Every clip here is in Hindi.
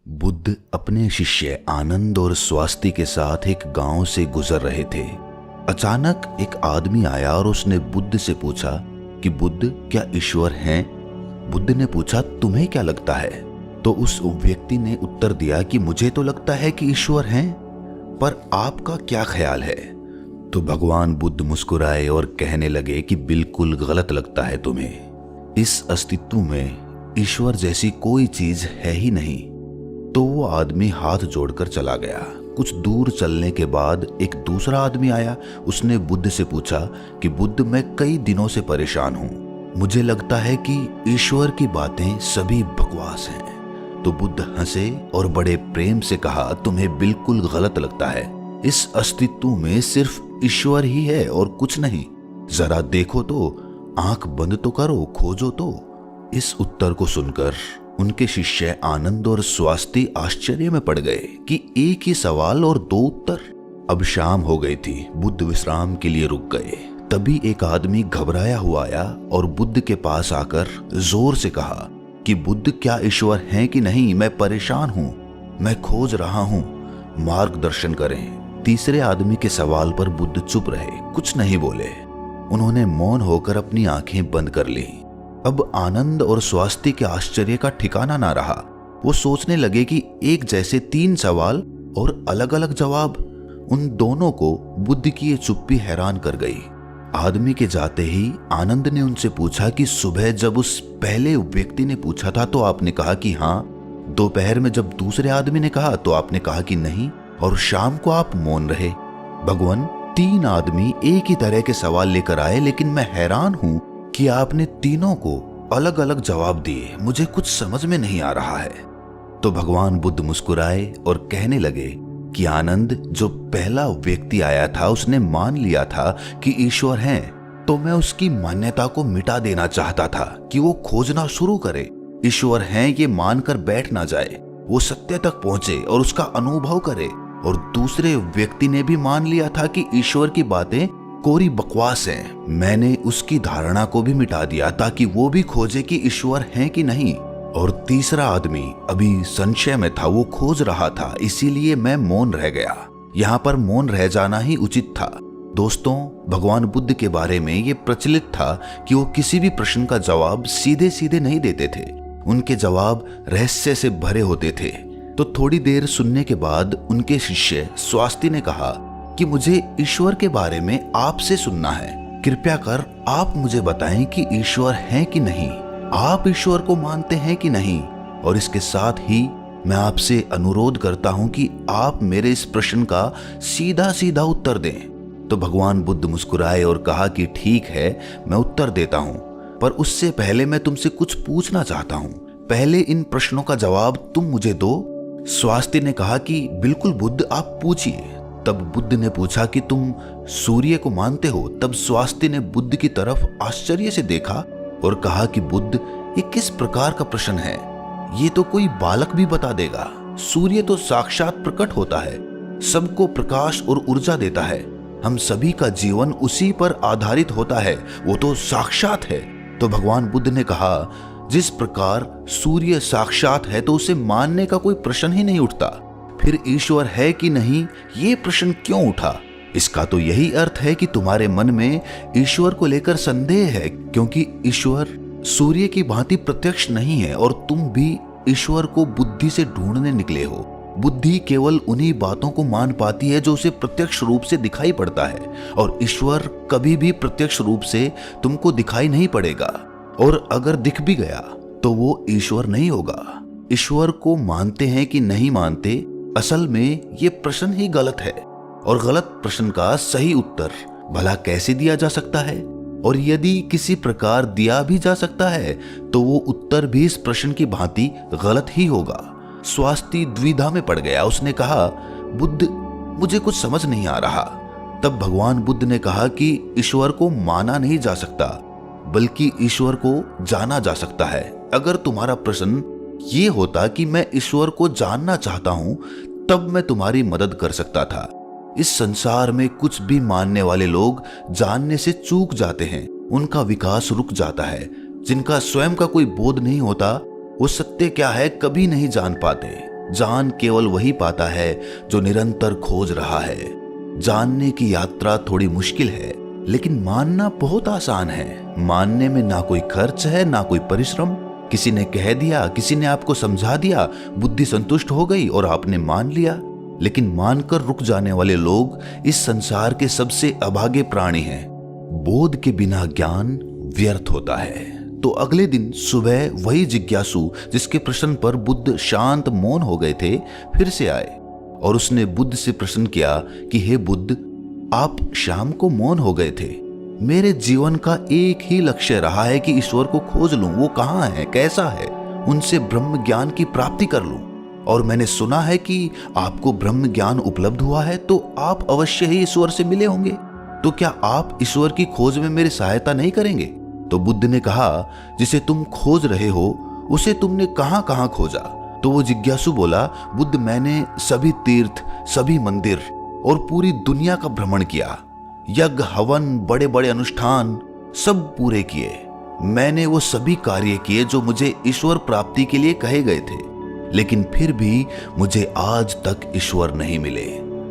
बुद्ध अपने शिष्य आनंद और स्वास्थ्य के साथ एक गांव से गुजर रहे थे। अचानक एक आदमी आया और उसने बुद्ध से पूछा कि बुद्ध, क्या ईश्वर हैं? बुद्ध ने पूछा, तुम्हें क्या लगता है? तो उस व्यक्ति ने उत्तर दिया कि मुझे तो लगता है कि ईश्वर हैं, पर आपका क्या ख्याल है? तो भगवान बुद्ध मुस्कुराए और कहने लगे कि बिल्कुल गलत लगता है तुम्हें। इस अस्तित्व में ईश्वर जैसी कोई चीज है ही नहीं। तो वो आदमी हाथ जोड़कर चला गया। कुछ दूर चलने के बाद एक दूसरा आदमी आया। उसने बुद्ध से पूछा कि बुद्ध, मैं कई दिनों से परेशान हूँ, मुझे लगता है कि ईश्वर की बातें सभी बकवास हैं। तो बुद्ध हंसे और बड़े प्रेम से कहा, तुम्हें बिल्कुल गलत लगता है। इस अस्तित्व में सिर्फ ईश्वर ही है और कुछ नहीं। जरा देखो तो, आंख बंद तो करो, खोजो तो। इस उत्तर को सुनकर उनके शिष्य आनंद और स्वास्थ्य आश्चर्य में पड़ गए कि एक ही सवाल और दो उत्तर। अब शाम हो गई थी। बुद्ध विश्राम के लिए रुक गए। तभी एक आदमी घबराया हुआ आया और बुद्ध के पास आकर जोर से कहा कि बुद्ध, क्या ईश्वर हैं कि नहीं? मैं परेशान हूं, मैं खोज रहा हूं, मार्गदर्शन करें। तीसरे आदमी के सवाल पर बुद्ध चुप रहे, कुछ नहीं बोले। उन्होंने मौन होकर अपनी आंखें बंद कर ली। अब आनंद और स्वास्थ्य के आश्चर्य का ठिकाना ना रहा। वो सोचने लगे कि एक जैसे तीन सवाल और अलग अलग जवाब। उन दोनों को बुद्ध की ये चुप्पी हैरान कर गई। आदमी के जाते ही आनंद ने उनसे पूछा कि सुबह जब उस पहले व्यक्ति ने पूछा था तो आपने कहा कि हाँ, दोपहर में जब दूसरे आदमी ने कहा तो आपने कहा कि नहीं, और शाम को आप मौन रहे। भगवान, तीन आदमी एक ही तरह के सवाल लेकर आए, लेकिन मैं हैरान हूं कि आपने तीनों को अलग अलग जवाब दिए। मुझे कुछ समझ में नहीं आ रहा है। तो भगवान बुद्ध मुस्कुराए और कहने लगे कि आनंद, जो पहला व्यक्ति आया था उसने मान लिया था कि ईश्वर हैं, तो मैं उसकी मान्यता को मिटा देना चाहता था कि वो खोजना शुरू करे। ईश्वर हैं ये मानकर बैठ ना जाए, वो सत्य तक पहुंचे और उसका अनुभव करे। और दूसरे व्यक्ति ने भी मान लिया था कि ईश्वर की बातें कोरी बकवास है। मैंने उसकी धारणा को भी मिटा दिया ताकि वो भी खोजे कि ईश्वर है कि नहीं। और तीसरा आदमी अभी संशय में था, वो खोज रहा था, इसीलिए मैं मौन रह गया। यहाँ पर मौन रह जाना ही उचित था। दोस्तों, भगवान बुद्ध के बारे में ये प्रचलित था कि वो किसी भी प्रश्न का जवाब सीधे सीधे नहीं देते थे। उनके जवाब रहस्य से भरे होते थे। तो थोड़ी देर सुनने के बाद उनके शिष्य स्वास्थ्य ने कहा कि मुझे ईश्वर के बारे में आपसे सुनना है। कृपया कर आप मुझे बताएं कि ईश्वर है कि नहीं। आप ईश्वर को मानते हैं कि नहीं? और इसके साथ ही मैं आपसे अनुरोध करता हूं कि आप मेरे इस प्रश्न का सीधा सीधा उत्तर दें। तो भगवान बुद्ध मुस्कुराए और कहा कि ठीक है, मैं उत्तर देता हूं, पर उससे पहले मैं तुमसे कुछ पूछना चाहता हूं। पहले इन प्रश्नों का जवाब तुम मुझे दो। स्वास्थ्य ने कहा कि बिल्कुल बुद्ध, आप पूछिए। तब बुद्ध ने पूछा कि तुम सूर्य को मानते हो? तब स्वास्थ्य ने बुद्ध की तरफ आश्चर्य से देखा और कहा कि बुद्ध, ये किस प्रकार का प्रश्न है? ये तो कोई बालक भी बता देगा। सूर्य तो साक्षात प्रकट होता है, सबको प्रकाश और ऊर्जा देता है। हम सभी का जीवन उसी पर आधारित होता है, वो तो साक्षात है। तो भगवान बुद्ध ने कहा, जिस प्रकार सूर्य साक्षात है तो उसे मानने का कोई प्रश्न ही नहीं उठता। फिर ईश्वर है कि नहीं, ये प्रश्न क्यों उठा? इसका तो यही अर्थ है कि तुम्हारे मन में ईश्वर को लेकर संदेह है, क्योंकि ईश्वर सूर्य की भांति प्रत्यक्ष नहीं है और तुम भी ईश्वर को बुद्धि से ढूंढने निकले हो। बुद्धि केवल उन्हीं बातों को मान पाती है जो उसे प्रत्यक्ष रूप से दिखाई पड़ता है, और ईश्वर कभी भी प्रत्यक्ष रूप से तुमको दिखाई नहीं पड़ेगा। और अगर दिख भी गया तो वो ईश्वर नहीं होगा। ईश्वर को मानते हैं कि नहीं मानते, असल में ये प्रश्न ही गलत है, और गलत प्रश्न का सही उत्तर भला कैसे दिया जा सकता है? और यदि किसी प्रकार दिया भी जा सकता है तो वो उत्तर भी इस प्रश्न की भांति गलत ही होगा। स्वास्थ्य द्विधा में पड़ गया। उसने कहा, बुद्ध, मुझे कुछ समझ नहीं आ रहा। तब भगवान बुद्ध ने कहा कि ईश्वर को माना नहीं जा सकता, बल्कि ईश्वर को जाना जा सकता है। अगर तुम्हारा प्रश्न ये होता कि मैं ईश्वर को जानना चाहता हूं, तब मैं तुम्हारी मदद कर सकता था। इस संसार में कुछ भी मानने वाले लोग जानने से चूक जाते हैं, उनका विकास रुक जाता है। जिनका स्वयं का कोई बोध नहीं होता, वो सत्य क्या है कभी नहीं जान पाते। जान केवल वही पाता है जो निरंतर खोज रहा है। जानने की यात्रा थोड़ी मुश्किल है, लेकिन मानना बहुत आसान है। मानने में ना कोई खर्च है, ना कोई परिश्रम। किसी ने कह दिया, किसी ने आपको समझा दिया, बुद्धि संतुष्ट हो गई और आपने मान लिया। लेकिन मानकर रुक जाने वाले लोग इस संसार के सबसे अभागे प्राणी हैं। बोध के बिना ज्ञान व्यर्थ होता है। तो अगले दिन सुबह वही जिज्ञासु जिसके प्रश्न पर बुद्ध शांत मौन हो गए थे, फिर से आए और उसने बुद्ध से प्रश्न किया कि हे बुद्ध, आप शाम को मौन हो गए थे। मेरे जीवन का एक ही लक्ष्य रहा है कि ईश्वर को खोज लूं, वो कहाँ है, कैसा है, उनसे ब्रह्म ज्ञान की प्राप्ति कर लूं। और मैंने सुना है कि आपको ब्रह्म ज्ञान उपलब्ध हुआ है, तो आप अवश्य ही ईश्वर से मिले होंगे। तो क्या आप ईश्वर की खोज में मेरी सहायता नहीं करेंगे? तो बुद्ध ने कहा, जिसे तुम खोज रहे हो उसे तुमने कहां कहां खोजा? तो वो जिज्ञासु बोला, बुद्ध, मैंने सभी तीर्थ, सभी मंदिर और पूरी दुनिया का भ्रमण किया। यज्ञ, हवन, बड़े बड़े अनुष्ठान सब पूरे किए। मैंने वो सभी कार्य किए जो मुझे ईश्वर प्राप्ति के लिए कहे गए थे, लेकिन फिर भी मुझे आज तक ईश्वर नहीं मिले।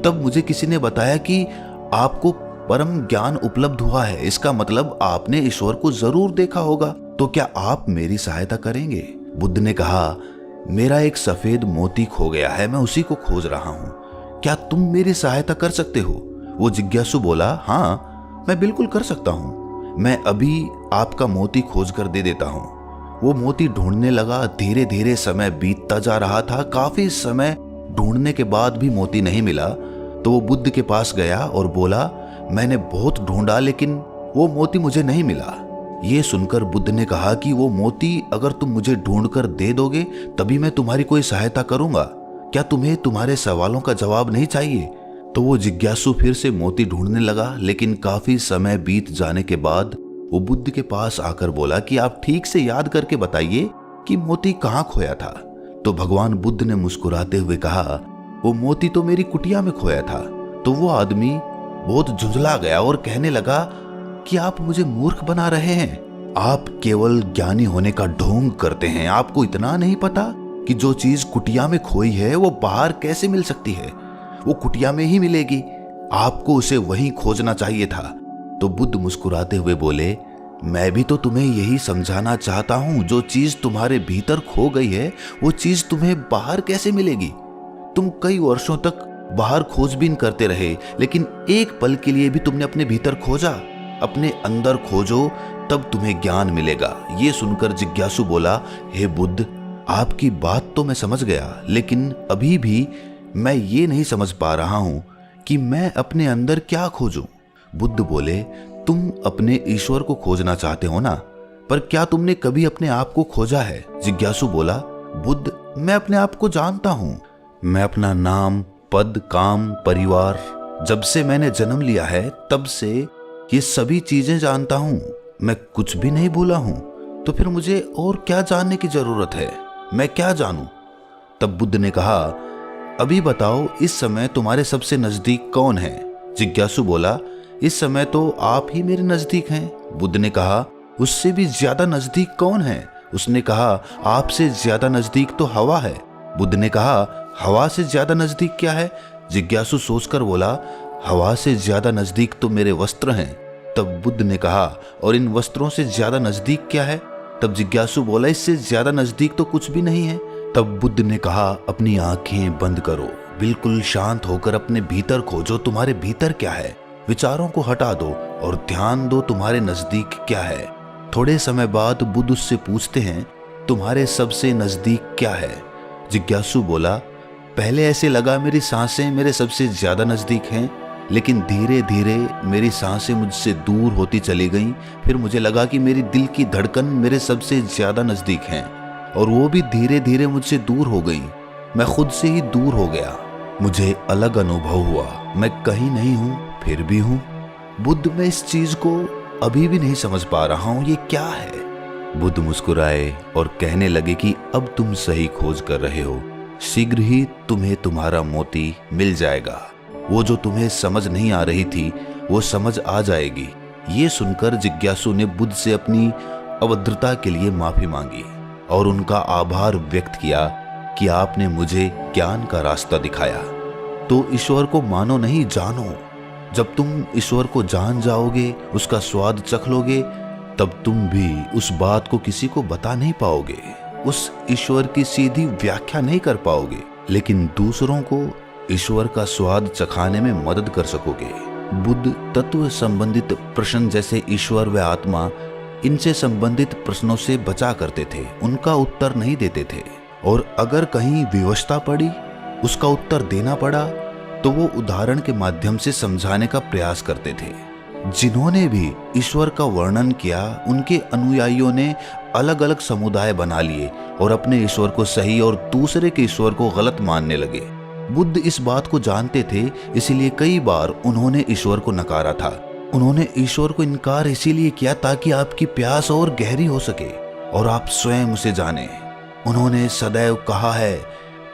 तब मुझे किसी ने बताया कि आपको परम ज्ञान उपलब्ध हुआ है, इसका मतलब आपने ईश्वर को जरूर देखा होगा। तो क्या आप मेरी सहायता करेंगे? बुद्ध ने कहा, मेरा एक सफेद मोती खो गया है, मैं उसी को खोज रहा हूं। क्या तुम मेरी सहायता कर सकते हो? वो जिज्ञासु बोला, हाँ, मैं बिल्कुल कर सकता हूं। मैं अभी आपका मोती खोज कर दे देता हूं। वो मोती ढूंढने लगा। धीरे धीरे समय बीतता जा रहा था। काफी समय ढूंढने के बाद भी मोती नहीं मिला। तो वो बुद्ध के पास गया और बोला, मैंने बहुत ढूंढा, लेकिन वो मोती मुझे नहीं मिला। ये सुनकर बुद्ध ने कहा कि वो मोती अगर तुम मुझे ढूंढ कर दे दोगे तभी मैं तुम्हारी कोई सहायता करूंगा। क्या तुम्हें तुम्हारे सवालों का जवाब नहीं चाहिए? तो वो जिज्ञासु फिर से मोती ढूंढने लगा, लेकिन काफी समय बीत जाने के बाद वो बुद्ध के पास आकर बोला कि आप ठीक से याद करके बताइए कि मोती कहाँ खोया था। तो भगवान बुद्ध ने मुस्कुराते हुए कहा, वो मोती तो मेरी कुटिया में खोया था। तो वो आदमी बहुत झुंझला गया और कहने लगा कि आप मुझे मूर्ख बना रहे हैं। आप केवल ज्ञानी होने का ढोंग करते हैं। आपको इतना नहीं पता कि जो चीज कुटिया में खोई है वो बाहर कैसे मिल सकती है? वो कुटिया में ही मिलेगी। आपको उसे वहीं खोजना चाहिए था। तो बुद्ध मुस्कुराते हुए बोले, मैं भी तो तुम्हें यही समझाना चाहता हूं। जो चीज तुम्हारे भीतर खो गई है वो चीज तुम्हें बाहर कैसे मिलेगी? तुम कई वर्षों तक बाहर खोजबीन करते रहे, लेकिन एक पल के लिए भी तुमने अपने भीतर खोजा? अपने अंदर खोजो, तब तुम्हें ज्ञान मिलेगा। ये सुनकर जिज्ञासु बोला, हे बुद्ध, आपकी बात तो मैं समझ गया, लेकिन अभी भी मैं ये नहीं समझ पा रहा हूं कि मैं अपने अंदर क्या खोजूं। बुद्ध बोले, तुम अपने ईश्वर को खोजना चाहते हो ना, पर क्या तुमने कभी अपने आप को खोजा है? जिज्ञासु बोला, बुद्ध, मैं अपने आप को जानता हूं। मैं अपना नाम, पद, काम, परिवार, जब से मैंने जन्म लिया है तब से ये सभी चीजें जानता हूं। मैं कुछ भी नहीं भूला हूं। तो फिर मुझे और क्या जानने की जरूरत है? मैं क्या जानूं? तब बुद्ध ने कहा, अभी बताओ, इस समय तुम्हारे सबसे नजदीक कौन है? जिज्ञासु बोला, इस समय तो आप ही मेरे नजदीक हैं। बुद्ध ने कहा, उससे भी ज्यादा नजदीक कौन है? उसने कहा, आपसे ज्यादा नजदीक तो हवा है। बुद्ध ने कहा, हवा से ज्यादा नजदीक क्या है? जिज्ञासु सोचकर बोला, हवा से ज्यादा नजदीक तो मेरे वस्त्र हैं। तब बुद्ध ने कहा, और इन वस्त्रों से ज्यादा नजदीक क्या है? तब जिज्ञासु बोला, इससे ज्यादा नजदीक तो कुछ भी नहीं है। तब बुद्ध ने कहा, अपनी आंखें बंद करो, बिल्कुल शांत होकर अपने भीतर खोजो, तुम्हारे भीतर क्या है। विचारों को हटा दो और ध्यान दो, तुम्हारे नजदीक क्या है। थोड़े समय बाद बुद्ध उससे पूछते हैं, तुम्हारे सबसे नजदीक क्या है? जिज्ञासु बोला, पहले ऐसे लगा मेरी सांसें मेरे सबसे ज्यादा नजदीक हैं, लेकिन धीरे धीरे मेरी सांसें मुझसे दूर होती चली गईं। फिर मुझे लगा कि मेरी दिल की धड़कन मेरे सबसे ज्यादा नजदीक हैं, और वो भी धीरे धीरे मुझसे दूर हो गई। मैं खुद से ही दूर हो गया। मुझे अलग अनुभव हुआ, मैं कहीं नहीं हूं फिर भी हूं। बुद्ध, मैं इस चीज को अभी भी नहीं समझ पा रहा हूं, ये क्या है? बुद्ध मुस्कुराए और कहने लगे कि अब तुम सही खोज कर रहे हो। शीघ्र ही तुम्हें तुम्हारा मोती मिल जाएगा। वो जो तुम्हें समझ नहीं आ रही थी वो समझ आ जाएगी। ये सुनकर जिज्ञासु ने बुद्ध से अपनी अभद्रता के लिए माफी मांगी और उनका आभार व्यक्त किया कि आपने मुझे ज्ञान का रास्ता दिखाया। तो ईश्वर को मानो नहीं, जानो। जब तुम ईश्वर को जान जाओगे, उसका स्वाद चख लोगे, तब तुम भी उस बात को किसी को बता नहीं पाओगे, उस ईश्वर की सीधी व्याख्या नहीं कर पाओगे, लेकिन दूसरों को ईश्वर का स्वाद चखाने में मदद कर सकोगे। बुद्ध तत्व संबंधित प्रश्न जैसे ईश्वर व आत्मा, इनसे संबंधित प्रश्नों से बचा करते थे, उनका उत्तर नहीं देते थे। और अगर कहीं विवशता पड़ी, उसका उत्तर देना पड़ा, तो वो उदाहरण के माध्यम से समझाने का प्रयास करते थे। जिन्होंने भी ईश्वर का वर्णन किया, उनके अनुयायियों ने अलग अलग समुदाय बना लिए और अपने ईश्वर को सही और दूसरे के ईश्वर को गलत मानने लगे। बुद्ध इस बात को जानते थे, इसीलिए कई बार उन्होंने ईश्वर को नकारा था। उन्होंने ईश्वर को इनकार इसीलिए किया ताकि आपकी प्यास और गहरी हो सके और आप स्वयं उसे जाने। उन्होंने सदैव कहा है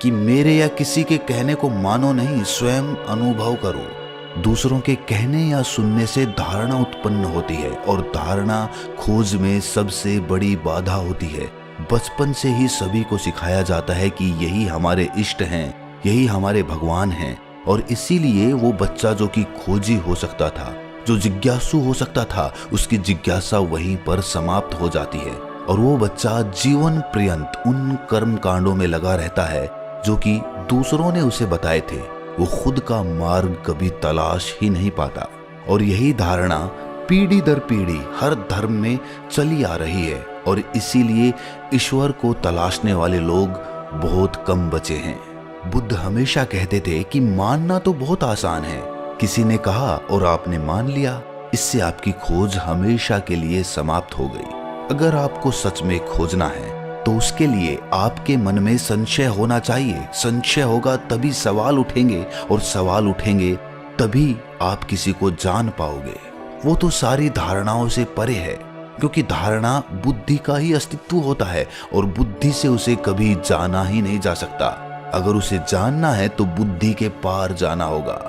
कि मेरे या किसी के कहने को मानो नहीं, स्वयं अनुभव करो। दूसरों के कहने या सुनने से धारणा उत्पन्न होती है और धारणा खोज में सबसे बड़ी बाधा होती है। बचपन से ही सभी को सिखाया जाता है कि यही हमारे इष्ट हैं, यही हमारे भगवान हैं, और इसीलिए वो बच्चा जो कि खोजी हो सकता था, जो जिज्ञासु हो सकता था, उसकी जिज्ञासा वहीं पर समाप्त हो जाती है और वो बच्चा जीवन पर्यंत उन कर्म कांडों में लगा रहता है जो कि दूसरों ने उसे बताए थे। वो खुद का मार्ग कभी तलाश ही नहीं पाता। और यही धारणा पीढ़ी दर पीढ़ी हर धर्म में चली आ रही है और इसीलिए ईश्वर को तलाशने वाले लोग बहुत कम बचे हैं। बुद्ध हमेशा कहते थे कि मानना तो बहुत आसान है, किसी ने कहा और आपने मान लिया, इससे आपकी खोज हमेशा के लिए समाप्त हो गई। अगर आपको सच में खोजना है तो उसके लिए आपके मन में संशय होना चाहिए। संशय होगा तभी सवाल उठेंगे और सवाल उठेंगे तभी आप किसी को जान पाओगे। वो तो सारी धारणाओं से परे है, क्योंकि धारणा बुद्धि का ही अस्तित्व होता है और बुद्धि से उसे कभी जाना ही नहीं जा सकता। अगर उसे जानना है तो बुद्धि के पार जाना होगा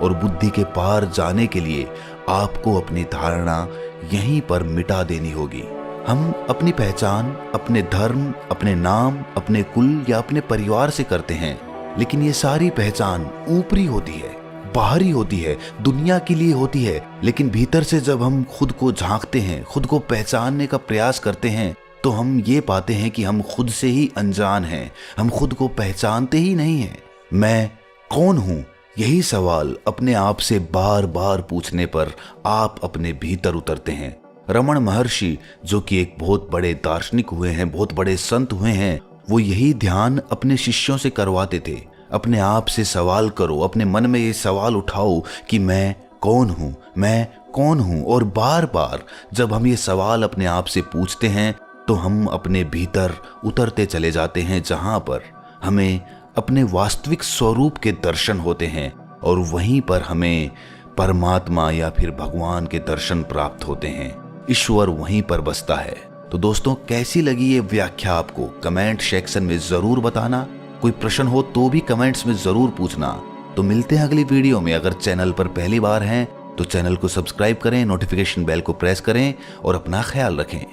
और बुद्धि के पार जाने के लिए आपको अपनी धारणा यहीं पर मिटा देनी होगी। हम अपनी पहचान अपने धर्म, अपने नाम, अपने कुल या अपने परिवार से करते हैं, लेकिन ये सारी पहचान ऊपरी होती है, बाहरी होती है, दुनिया के लिए होती है। लेकिन भीतर से जब हम खुद को झांकते हैं, खुद को पहचानने का प्रयास करते हैं, तो हम ये पाते हैं कि हम खुद से ही अनजान हैं, हम खुद को पहचानते ही नहीं हैं। मैं कौन हूँ? यही सवाल अपने आप से बार बार पूछने पर आप अपने भीतर उतरते हैं। रमण महर्षि, जो कि एक बहुत बड़े दार्शनिक हुए हैं, बहुत बड़े संत हुए हैं, वो यही ध्यान अपने शिष्यों से करवाते थे। अपने आप से सवाल करो, अपने मन में ये सवाल उठाओ कि मैं कौन हूँ, मैं कौन हूँ। और बार बार जब हम ये सवाल अपने आप से पूछते हैं तो हम अपने भीतर उतरते चले जाते हैं, जहाँ पर हमें अपने वास्तविक स्वरूप के दर्शन होते हैं और वहीं पर हमें परमात्मा या फिर भगवान के दर्शन प्राप्त होते हैं। ईश्वर वहीं पर बसता है। तो दोस्तों, कैसी लगी ये व्याख्या आपको? कमेंट सेक्शन में जरूर बताना। कोई प्रश्न हो तो भी कमेंट्स में जरूर पूछना। तो मिलते हैं अगली वीडियो में। अगर चैनल पर पहली बार हैं तो चैनल को सब्सक्राइब करें, नोटिफिकेशन बेल को प्रेस करें और अपना ख्याल रखें।